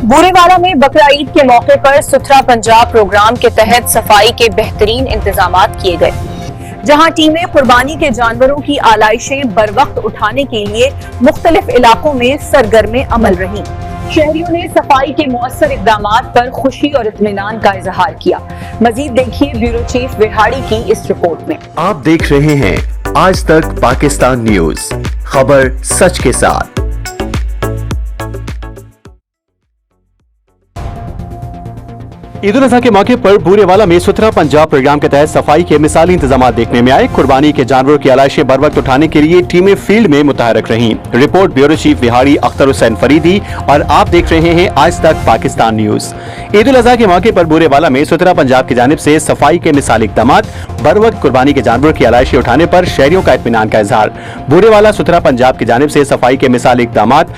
बूरेवाला में बकरा ईद के मौके पर सुथरा पंजाब प्रोग्राम के तहत सफाई के बेहतरीन इंतजामात किए गए, जहां टीमें कुर्बानी के जानवरों की आलाइशें बर वक्त उठाने के लिए मुख्तलिफ इलाकों में सरगर्म अमल रहीं। शहरियों ने सफाई के मौसर इकदामात पर खुशी और इत्मीनान का इजहार किया। मजीद देखिए ब्यूरो चीफ विहाड़ी की इस रिपोर्ट में। आप देख रहे हैं आज तक पाकिस्तान न्यूज, खबर सच के साथ। ईद उल अजहा के मौके पर बूरेवाला में सुथरा पंजाब प्रोग्राम के तहत सफाई के मिसाली इंतजाम देखने में आए। कुर्बानी के जानवरों की आलाइशें बर वक्त उठाने के लिए टीमें फील्ड में मुतहरक रहीं। Report bureau chief Vehari Akhtar Hussain Faridi और आप देख रहे हैं आज तक पाकिस्तान न्यूज। ईद उल अजहा के मौके पर बूरेवाला में सुथरा पंजाब की जानिब से सफाई के मिसाली इक़दामात, बर वक्त कुर्बानी के जानवरों की आलाइशें उठाने पर शहरियों का इत्मीनान का इजहार। बूरेवाला सुथरा पंजाब की जानिब से सफाई के मिसाली इक़दामात,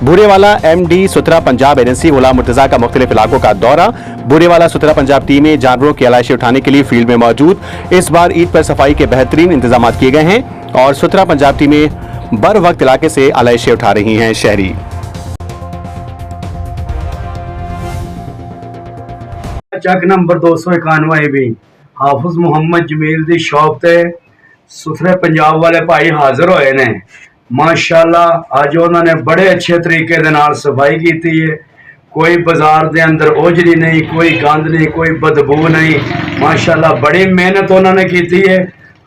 बूरेवाला MD सुथरा पंजाब एजेंसी गुलाम मुर्तजा का मुख्तलिफ इलाकों का दौरा। बूरेवाला सुथरा पंजाब टीमें जानवरों की आलाइशें उठाने के लिए फील्ड में मौजूद। इस बार ईद पर सफाई के बेहतरीन इंतजाम किए गए हैं और सुथरा पंजाब टीमें बर वक्त इलाके से आलाइशें उठा रही हैं। शहरी चक नंबर 291 भी हाफिज मुहम्मद जमील दी शॉप ते सुथरे पंजाब वाले भाई हाजिर होए ने। माशाअल्लाह अज उन्होंने बड़े अच्छे तरीके दे नाल सफाई की है। कोई बाजार दे अंदर ओजरी नहीं, कोई गंद नहीं, कोई बदबू नहीं। माशाअल्लाह बड़ी मेहनत उन्होंने की है।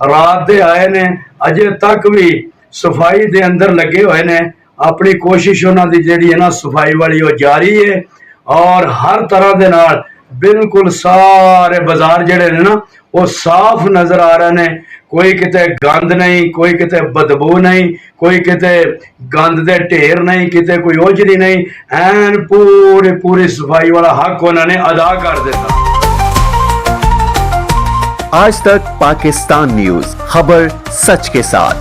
रात दे आए ने, अजे तक भी सफाई दे अंदर लगे हुए ने। अपनी कोशिश उन्होंने जिहड़ी है ना सफाई वाली वो जारी है और हर तरह दे नाल बिल्कुल सारे बाजार जिहड़े ने ना वो साफ नजर आ रहे ने। कोई किते गंद नहीं, कोई किते बदबू नहीं, कोई किते गंद दे ढेर नहीं, किते कोई ओजरी नहीं। ऐन पूरी सफाई वाला हक उन्होंने अदा कर दिता। आज तक पाकिस्तान न्यूज, खबर सच के साथ।